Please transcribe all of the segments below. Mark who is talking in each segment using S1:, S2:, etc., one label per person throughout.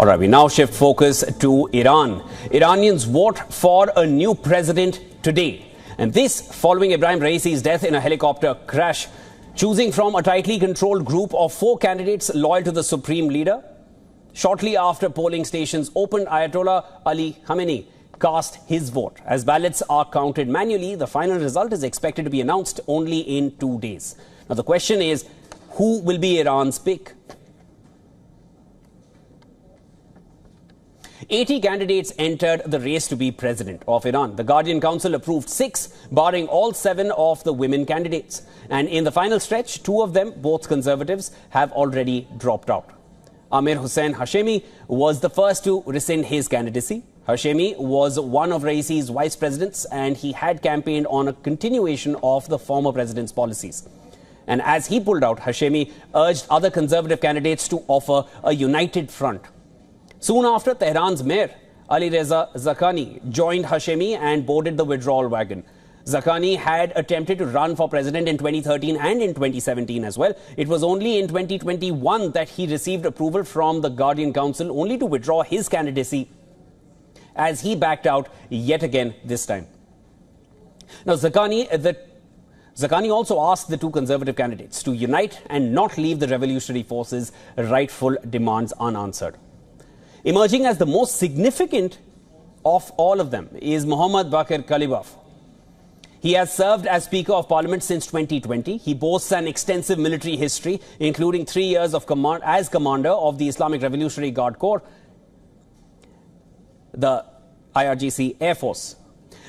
S1: All right, we now shift focus to Iran. Iranians vote for a new president today. And this following Ibrahim Raisi's death in a helicopter crash, choosing from a tightly controlled group of 4 candidates loyal to the supreme leader. Shortly after polling stations opened, Ayatollah Ali Khamenei cast his vote. As ballots are counted manually, the final result is expected to be announced only in 2 days. Now the question is, who will be Iran's pick? 80 candidates entered the race to be president of Iran. The Guardian Council approved 6, barring all 7 of the women candidates. And in the final stretch, 2 of them, both conservatives, have already dropped out. Amir Hossein Hashemi was the first to rescind his candidacy. Hashemi was one of Raisi's vice presidents, and he had campaigned on a continuation of the former president's policies. And as he pulled out, Hashemi urged other conservative candidates to offer a united front. Soon after, Tehran's mayor, Ali Reza Zaghani, joined Hashemi and boarded the withdrawal wagon. Zaghani had attempted to run for president in 2013 and in 2017 as well. It was only in 2021 that he received approval from the Guardian Council, only to withdraw his candidacy as he backed out yet again this time. Now, Zaghani also asked the 2 conservative candidates to unite and not leave the revolutionary forces' rightful demands unanswered. Emerging as the most significant of all of them is Mohammad Baqir Kalibaf. He has served as Speaker of Parliament since 2020. He boasts an extensive military history, including 3 years of as commander of the Islamic Revolutionary Guard Corps, the IRGC Air Force.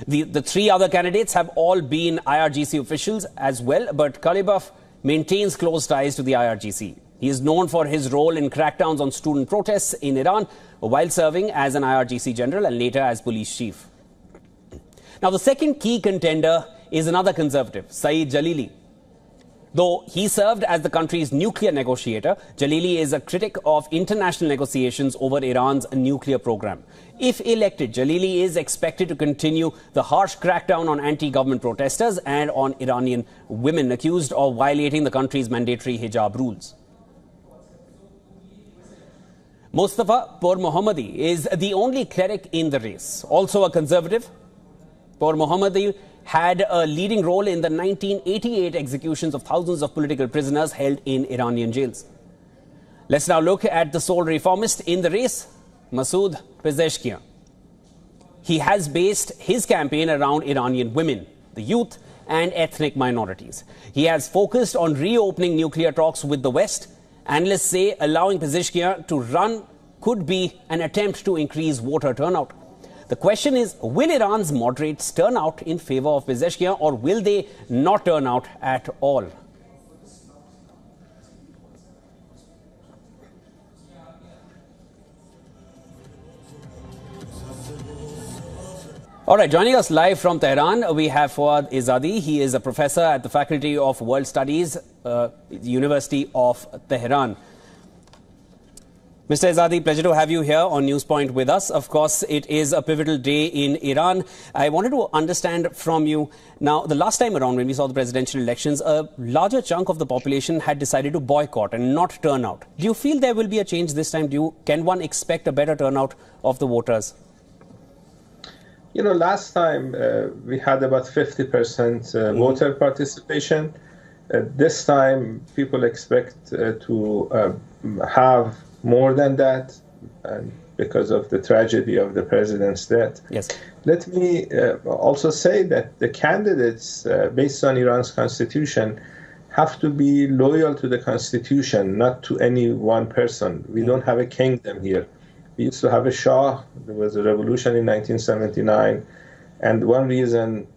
S1: The 3 other candidates have all been IRGC officials as well, but Kalibaf maintains close ties to the IRGC. He is known for his role in crackdowns on student protests in Iran while serving as an IRGC general and later as police chief. Now, the second key contender is another conservative, Saeed Jalili. Though he served as the country's nuclear negotiator, Jalili is a critic of international negotiations over Iran's nuclear program. If elected, Jalili is expected to continue the harsh crackdown on anti-government protesters and on Iranian women accused of violating the country's mandatory hijab rules. Mustafa Por Mohammadi is the only cleric in the race, also a conservative. Por Mohammadi had a leading role in the 1988 executions of thousands of political prisoners held in Iranian jails. Let's now look at the sole reformist in the race, Masoud Pezeshkian. He has based his campaign around Iranian women, the youth, and ethnic minorities. He has focused on reopening nuclear talks with the West. Analysts say allowing Pezeshkian to run could be an attempt to increase voter turnout. The question is, will Iran's moderates turn out in favor of Pezeshkian, or will they not turn out at all? All right, joining us live from Tehran, we have Fouad Izadi. He is a professor at the Faculty of World Studies, University of Tehran. Mr. Izadi, pleasure to have you here on Newspoint with us. Of course, it is a pivotal day in Iran. I wanted to understand from you, now, the last time around when we saw the presidential elections, a larger chunk of the population had decided to boycott and not turn out. Do you feel there will be a change this time? Can one expect a better turnout of the voters?
S2: You know, last time we had about 50% voter participation. This time, people expect to have more than that, and because of the tragedy of the president's death.
S1: Yes.
S2: Let me also say that the candidates, based on Iran's constitution, have to be loyal to the constitution, not to any one person. We don't have a kingdom here. We used to have a Shah. There was a revolution in 1979. And one reason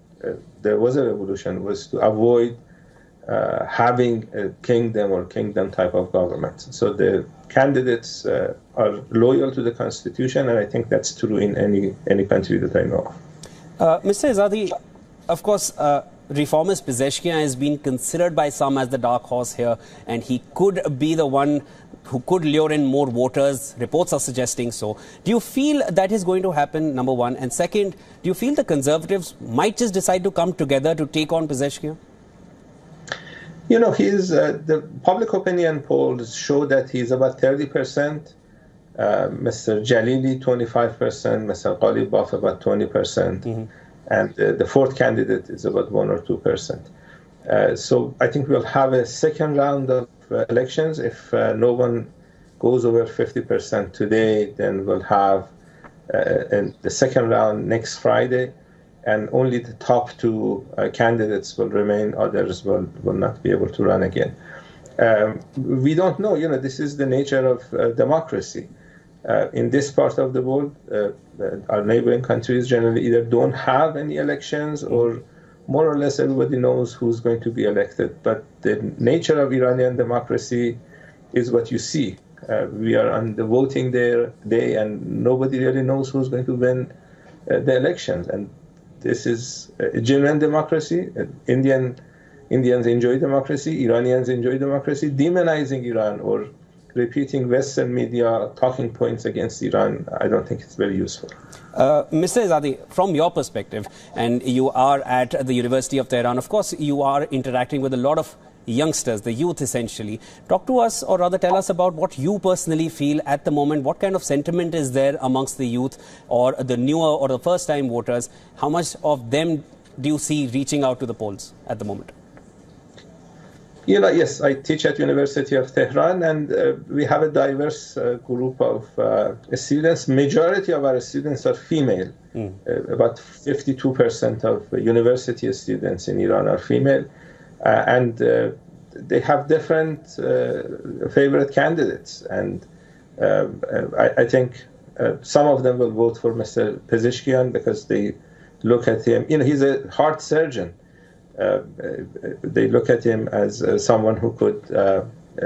S2: there was a revolution was to avoid having a kingdom or kingdom type of government. So the candidates are loyal to the constitution, and I think that's true in any country that I know of.
S1: Mr. Izadi, of course, reformist Pezeshkian has been considered by some as the dark horse here, and he could be the one who could lure in more voters. Reports are suggesting so. Do you feel that is going to happen, number one? And second, do you feel the conservatives might just decide to come together to take on Pezeshkian?
S2: You know, the public opinion polls show that he's about 30%. Mr. Jalili 25%, Mr. Ghalibaf about 20%, and the fourth candidate is about 1 or 2%. So I think we'll have a second round of elections. If no one goes over 50% today, then we'll have the second round next Friday, and only the top two candidates will remain. Others will not be able to run again. We don't know. This is the nature of democracy. In this part of the world, our neighboring countries generally either don't have any elections, or more or less everybody knows who's going to be elected. But the nature of Iranian democracy is what you see. We are on the voting day, and nobody really knows who's going to win the elections. And this is a genuine democracy. Indians enjoy democracy. Iranians enjoy democracy. Demonizing Iran or repeating Western media talking points against Iran, I don't think it's very useful.
S1: Mr. Izadi, from your perspective, and you are at the University of Tehran, of course, you are interacting with a lot of youngsters, the youth essentially. Talk to us, or rather tell us about what you personally feel at the moment. What kind of sentiment is there amongst the youth or the newer or the first-time voters? How much of them do you see reaching out to the polls at the moment?
S2: Yes, I teach at University of Tehran, and we have a diverse group of students. Majority of our students are female. About 52% of university students in Iran are female. And they have different favorite candidates. And I think some of them will vote for Mr. Pezeshkian because they look at him, he's a heart surgeon. They look at him as someone who could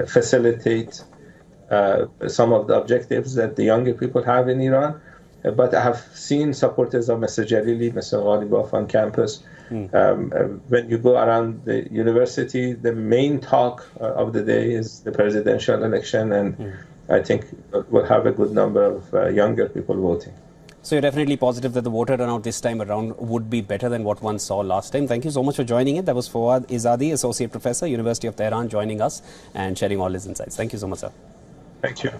S2: facilitate some of the objectives that the younger people have in Iran. But I have seen supporters of Mr. Jalili, Mr. Ghalibaf on campus. When you go around the university, the main talk of the day is the presidential election, and I think we'll have a good number of younger people voting.
S1: So you're definitely positive that the voter turnout this time around would be better than what one saw last time. Thank you so much for joining in. That was Fawad Izadi, Associate Professor, University of Tehran, joining us and sharing all his insights. Thank you so much, sir.
S2: Thank you.